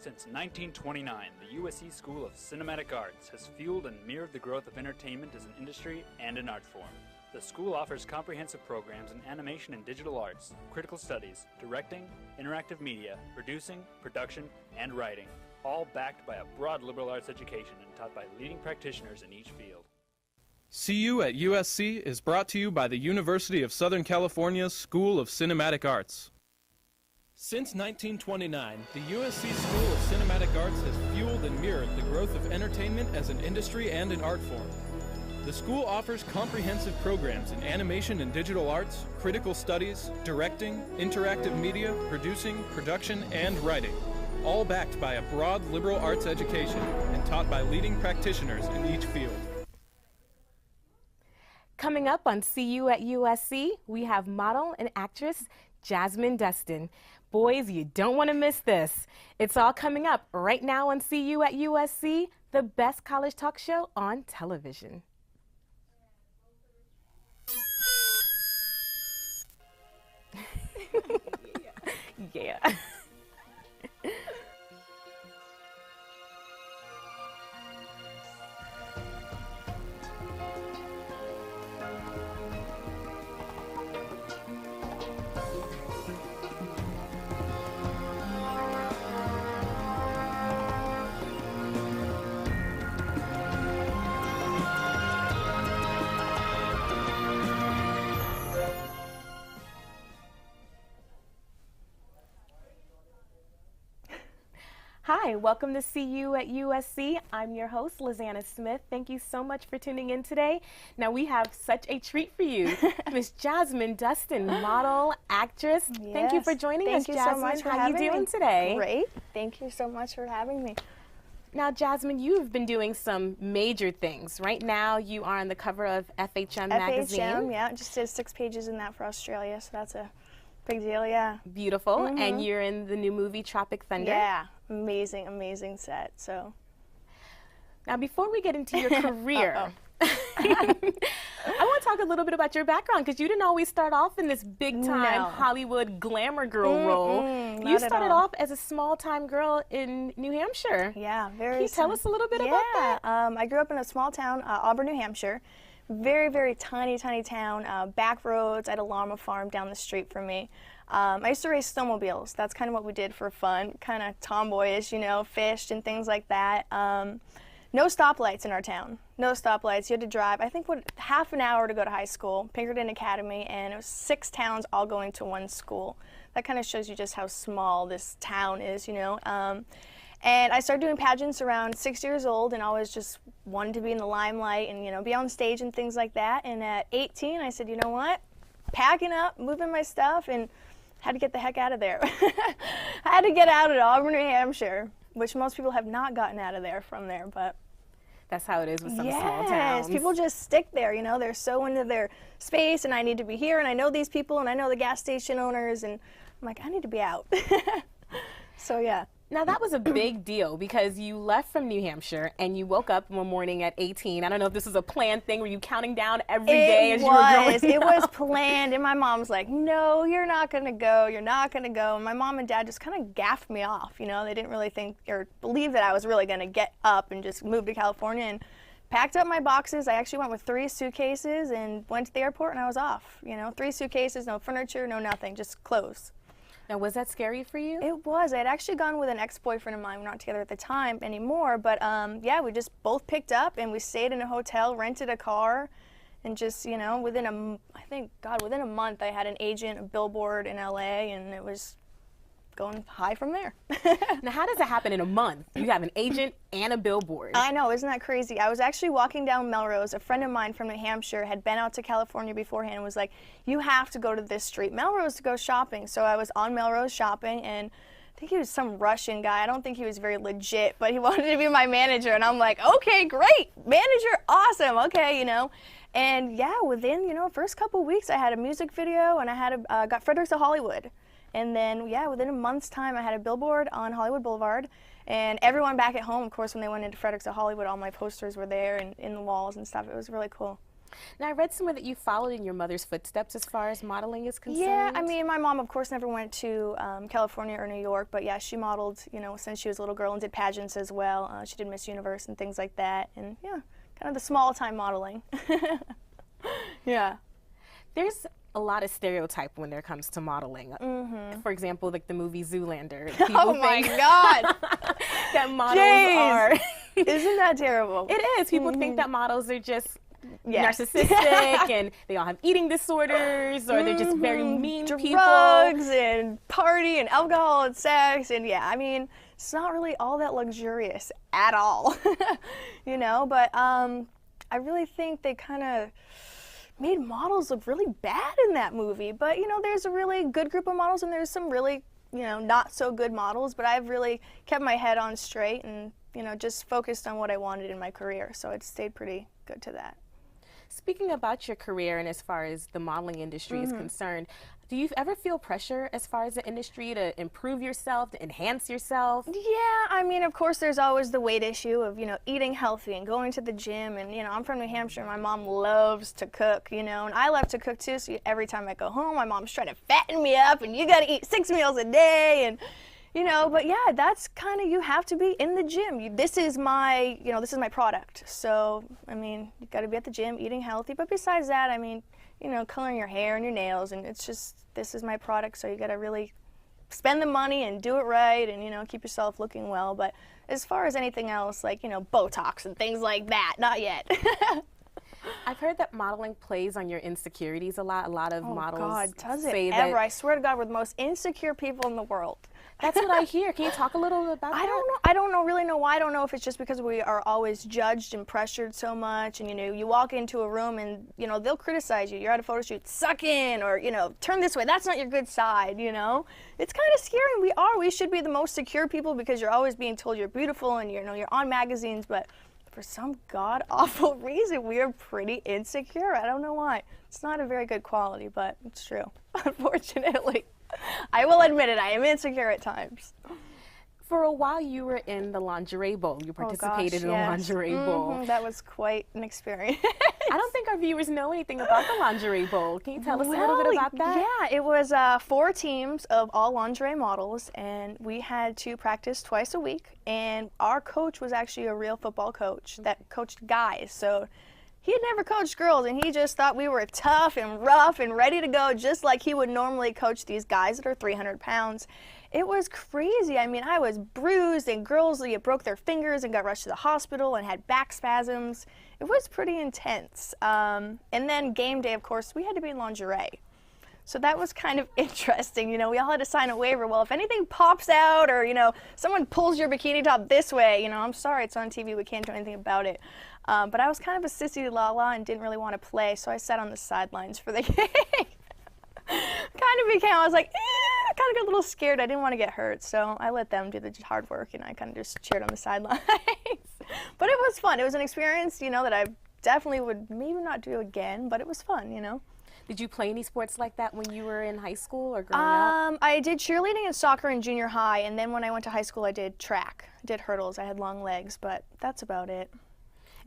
Since 1929, the USC School of Cinematic Arts has fueled and mirrored the growth of entertainment as an industry and an art form. The school offers comprehensive programs in animation and digital arts, critical studies, directing, interactive media, producing, production, and writing, all backed by a broad liberal arts education and taught by leading practitioners in each field. CU at USC is brought to you by the University of Southern California's School of Cinematic Arts. Since 1929, the USC School of Cinematic Arts has fueled and mirrored the growth of entertainment as an industry and an art form. The school offers comprehensive programs in animation and digital arts, critical studies, directing, interactive media, producing, production, and writing, all backed by a broad liberal arts education and taught by leading practitioners in each field. Coming up on CU at USC, we have model and actress Jasmine Dustin. Boys, you don't want to miss this. It's all coming up right now on CU at USC, the best college talk show on television. Yeah. Hi, welcome to CU at USC. I'm your host, Lasana Smith. Thank you so much for tuning in today. Now we have such a treat for you, Miss Jasmine Dustin, model, actress. Yes. Thank you for joining us, Jasmine. Jasmine. So much for How are you doing today? Great. Thank you so much for having me. Now, Jasmine, you've been doing some major things. Right now, you are on the cover of FHM magazine. FHM, yeah. Just did 6 pages in that for Australia, so that's a big deal, yeah. Beautiful. And you're in the new movie Tropic Thunder. Yeah. Amazing, amazing set. So, now before we get into your career, I want to talk a little bit about your background, because you didn't always start off in this big-time Hollywood glamour girl role. You started off as a small-time girl in New Hampshire. Yeah, very. Can you tell us a little bit about that? I grew up in a small town, Auburn, New Hampshire. Very, very tiny, tiny town. Back roads. I had a llama farm down the street from me. I used to race snowmobiles. That's kind of what we did for fun, kind of tomboyish, you know, fished and things like that. No stoplights in our town. No stoplights. You had to drive, I think, half an hour to go to high school, Pinkerton Academy, and it was 6 towns all going to one school. That kind of shows you just how small this town is, you know. And I started doing pageants around 6 years old, and always just wanted to be in the limelight and, you know, be on stage and things like that. And at 18, I said, you know what? Packing up, moving my stuff, and had to get the heck out of there. I had to get out of Auburn, New Hampshire, which most people have not gotten out of there from there, but that's how it is with some small towns. People just stick there, you know. They're so into their space, and I need to be here, and I know these people, and I know the gas station owners, and I'm like, I need to be out. So yeah. Now that was a big deal, because you left from New Hampshire and you woke up one morning at 18. I don't know if this was a planned thing. Were you counting down every day as you were growing up? It was planned, and my mom's like, no, you're not going to go. You're not going to go. And my mom and dad just kind of gaffed me off. You know, they didn't really think or believe that I was really going to get up and just move to California, and packed up my boxes. I actually went with 3 suitcases and went to the airport, and I was off. You know, 3 suitcases, no furniture, no nothing, just clothes. Now, was that scary for you? It was. I had actually gone with an ex-boyfriend of mine. We're not together at the time anymore, but yeah, we just both picked up and we stayed in a hotel, rented a car, and just, you know, within a month I had an agent, a billboard in LA, and it was going high from there. Now, how does it happen in a month? You have an agent and a billboard. I know, isn't that crazy? I was actually walking down Melrose. A friend of mine from New Hampshire had been out to California beforehand and was like, you have to go to this street, Melrose, to go shopping. So I was on Melrose shopping, and I think he was some Russian guy. I don't think he was very legit, but he wanted to be my manager, and I'm like, okay, great, manager, awesome, okay, you know. And yeah, within, you know, first couple weeks, I had a music video, and I had got Fredericks of Hollywood. And then, yeah, within a month's time, I had a billboard on Hollywood Boulevard. And everyone back at home, of course, when they went into Fredericks of Hollywood, all my posters were there and in the walls and stuff. It was really cool. Now, I read somewhere that you followed in your mother's footsteps as far as modeling is concerned. Yeah, I mean, my mom, of course, never went to California or New York, but yeah, she modeled, you know, since she was a little girl and did pageants as well. She did Miss Universe and things like that, and yeah, kind of the small-time modeling. Yeah. There's a lot of stereotype when it comes to modeling. For example, like the movie Zoolander. Oh my God! That models are. Isn't that terrible? It is. People think that models are just narcissistic and they all have eating disorders, or they're just very mean people. Drugs and party and alcohol and sex, and yeah, I mean, it's not really all that luxurious at all, you know, but I really think they kind of made models look really bad in that movie. But, you know, there's a really good group of models and there's some really, you know, not so good models, but I've really kept my head on straight and, you know, just focused on what I wanted in my career. So it stayed pretty good to that. Speaking about your career and as far as the modeling industry is concerned, do you ever feel pressure as far as the industry to improve yourself, to enhance yourself? Yeah, I mean, of course, there's always the weight issue of, you know, eating healthy and going to the gym. And, you know, I'm from New Hampshire. My mom loves to cook, you know, and I love to cook too. So every time I go home, my mom's trying to fatten me up and you got to eat 6 meals a day. And, you know, but yeah, that's kind of, you have to be in the gym. This is my, you know, this is my product. So, I mean, you got to be at the gym, eating healthy. But besides that, I mean, you know, coloring your hair and your nails, and it's just, this is my product, so you got to really spend the money and do it right and, you know, keep yourself looking well. But as far as anything else, like, you know, Botox and things like that, not yet. I've heard that modeling plays on your insecurities a lot. A lot of models God, does it say ever? that. I swear to God, we're the most insecure people in the world. That's what I hear. Can you talk a little bit about that? I don't know, really know why. I don't know if it's just because we are always judged and pressured so much, and, you know, you walk into a room and, you know, they'll criticize you. You're at a photo shoot, suck in, or, you know, turn this way. That's not your good side, you know? It's kind of scary. We should be the most secure people because you're always being told you're beautiful and, you know, you're on magazines, but for some god-awful reason, we are pretty insecure. I don't know why. It's not a very good quality, but it's true, unfortunately. I will admit it, I am insecure at times. For a while, you were in the lingerie bowl. You participated in the lingerie bowl. That was quite an experience. I don't think our viewers know anything about the lingerie bowl. Can you tell us a little bit about that? Yeah, it was 4 teams of all lingerie models, and we had to practice twice a week. And our coach was actually a real football coach that coached guys. So he had never coached girls, and he just thought we were tough and rough and ready to go, just like he would normally coach these guys that are 300 pounds. It was crazy. I mean, I was bruised, and girls broke their fingers and got rushed to the hospital and had back spasms. It was pretty intense. And then game day, of course, we had to be in lingerie. So that was kind of interesting. You know, we all had to sign a waiver. Well, if anything pops out or, you know, someone pulls your bikini top this way, you know, I'm sorry, it's on TV. We can't do anything about it. But I was kind of a sissy lala and didn't really want to play, so I sat on the sidelines for the game. I was like, I kind of got a little scared. I didn't want to get hurt, so I let them do the hard work, and I kind of just cheered on the sidelines. But it was fun. It was an experience, you know, that I definitely would maybe not do again, but it was fun, you know. Did you play any sports like that when you were in high school or growing up? I did cheerleading and soccer in junior high, and then when I went to high school, I did track. I did hurdles. I had long legs, but that's about it.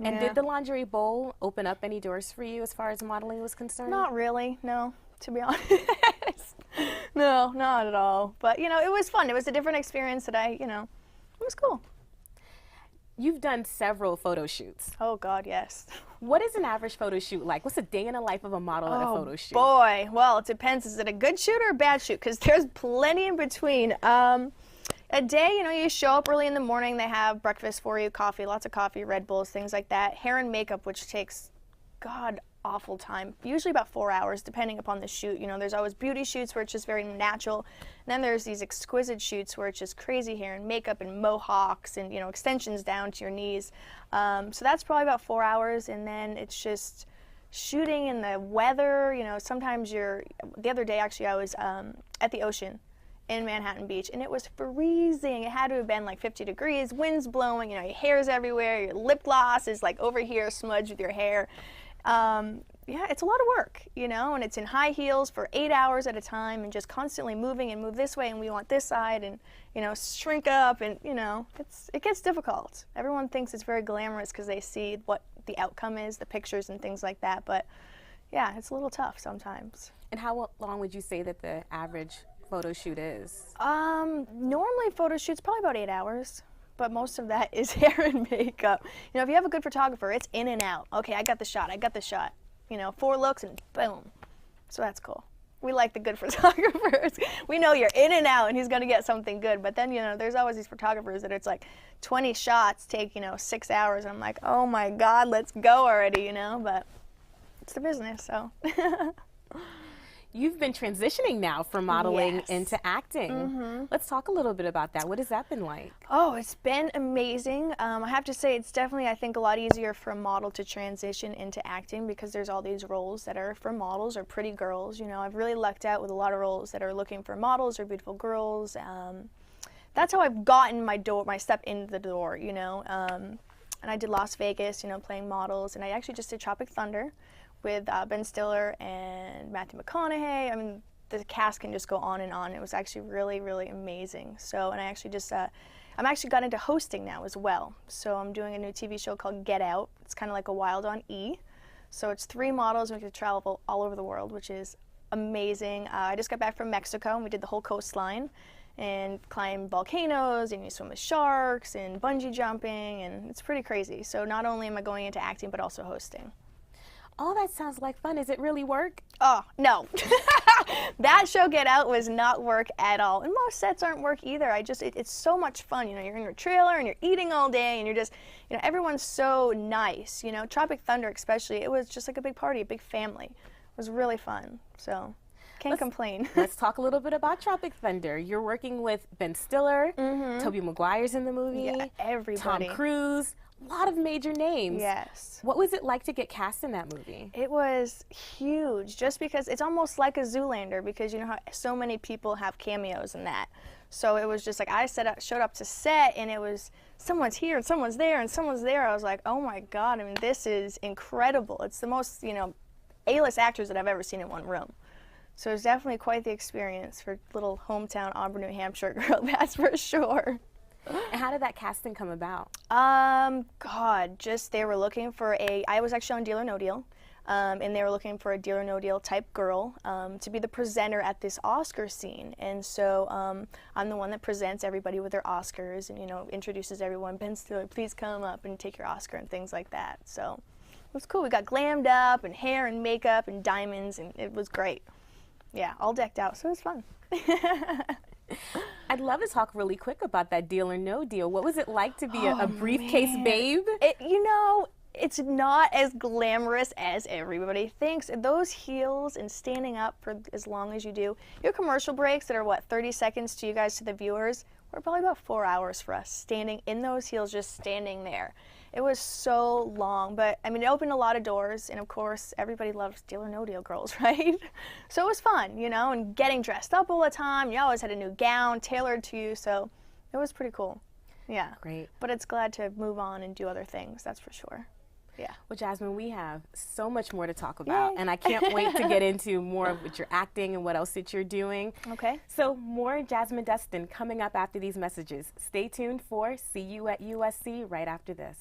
And did the lingerie bowl open up any doors for you as far as modeling was concerned? Not really, no, to be honest. No, not at all. But, you know, it was fun. It was a different experience that you know, it was cool. You've done several photo shoots. Oh, God, yes. What is an average photo shoot like? What's a day in the life of a model at a photo shoot? Boy, well, it depends. Is it a good shoot or a bad shoot? Because there's plenty in between. A day, you know, you show up early in the morning, they have breakfast for you, coffee, lots of coffee, Red Bulls, things like that. Hair and makeup, which takes god-awful time, usually about 4 hours, depending upon the shoot. You know, there's always beauty shoots where it's just very natural. And then there's these exquisite shoots where it's just crazy hair and makeup and mohawks and, you know, extensions down to your knees. So that's probably about 4 hours, and then it's just shooting in the weather. You know, sometimes the other day, actually, I was at the ocean in Manhattan Beach, and it was freezing. It had to have been like 50 degrees, winds blowing, you know, your hair's everywhere, your lip gloss is like over here smudged with your hair. yeah, it's a lot of work, you know, and it's in high heels for 8 hours at a time and just constantly moving and move this way and we want this side and, you know, shrink up and, you know, it gets difficult. Everyone thinks it's very glamorous because they see what the outcome is, the pictures and things like that, but yeah, it's a little tough sometimes. And how long would you say that the average photo shoot is? Normally photo shoots probably about 8 hours. But most of that is hair and makeup. You know, if you have a good photographer, it's in and out. Okay, I got the shot, I got the shot. You know, 4 looks and boom. So that's cool. We like the good photographers. We know you're in and out and he's gonna get something good. But then, you know, there's always these photographers that it's like 20 shots take, you know, 6 hours. And I'm like, oh my God, let's go already, you know, but it's the business, so. You've been transitioning now from modeling Yes. into acting. Let's talk a little bit about that. What has that been like? Oh, it's been amazing. I have to say it's definitely, I think, a lot easier for a model to transition into acting because there's all these roles that are for models or pretty girls. You know, I've really lucked out with a lot of roles that are looking for models or beautiful girls. That's how I've gotten my step into the door, you know. And I did Las Vegas, you know, playing models, and I actually just did Tropic Thunder with Ben Stiller and Matthew McConaughey. I mean, the cast can just go on and on. It was actually really, really amazing. So, and I actually just, I'm actually got into hosting now as well. So I'm doing a new TV show called Get Out. It's kind of like a Wild on E. So it's 3 models and we get to travel all over the world, which is amazing. I just got back from Mexico and we did the whole coastline and climbed volcanoes and you swim with sharks and bungee jumping, and it's pretty crazy. So not only am I going into acting, but also hosting. Oh, that sounds like fun. Is it really work? Oh, no. That show, Get Out, was not work at all. And most sets aren't work either. It's so much fun. You know, you're in your trailer and you're eating all day and you're just, you know, everyone's so nice. You know, Tropic Thunder especially, it was just like a big party, a big family. It was really fun. So, can't complain. Let's talk a little bit about Tropic Thunder. You're working with Ben Stiller, Tobey Maguire's in the movie, Yeah, everybody. Tom Cruise, a lot of major names. Yes. What was it like to get cast in that movie? It was huge, just because it's almost like a Zoolander, because you know how so many people have cameos in that. So it was just like I showed up to set and it was someone's here and someone's there and someone's there. I was like, oh my God, I mean, this is incredible. It's the most, you know, A-list actors that I've ever seen in one room. So it was definitely quite the experience for little hometown Auburn, New Hampshire girl, that's for sure. And how did that casting come about? God, just they were looking for I was actually on Deal or No Deal, and they were looking for a Deal or No Deal type girl to be the presenter at this Oscar scene. And so I'm the one that presents everybody with their Oscars and, you know, introduces everyone. Ben Stiller, please come up and take your Oscar and things like that. So it was cool. We got glammed up and hair and makeup and diamonds, and it was great. Yeah, all decked out, so it was fun. I'd love to talk really quick about that Deal or No Deal. What was it like to be a briefcase babe? You know, it's not as glamorous as everybody thinks. Those heels and standing up for as long as you do, your commercial breaks that are, what, 30 seconds to you guys, to the viewers, were probably about 4 hours for us, standing in those heels, just standing there. It was so long, but I mean, it opened a lot of doors, and of course, everybody loves Deal or No Deal girls, right? So it was fun, you know, and getting dressed up all the time. You always had a new gown tailored to you, so it was pretty cool. Yeah. Great. But it's glad to move on and do other things, that's for sure. Yeah. Well, Jasmine, we have so much more to talk about, Yay. and I can't wait to get into more of what you're acting and what else that you're doing. Okay. So more Jasmine Dustin coming up after these messages. Stay tuned for See You at USC right after this.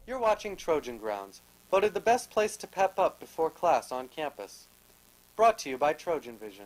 You're watching Trojan Grounds, voted the best place to pep up before class on campus. Brought to you by Trojan Vision.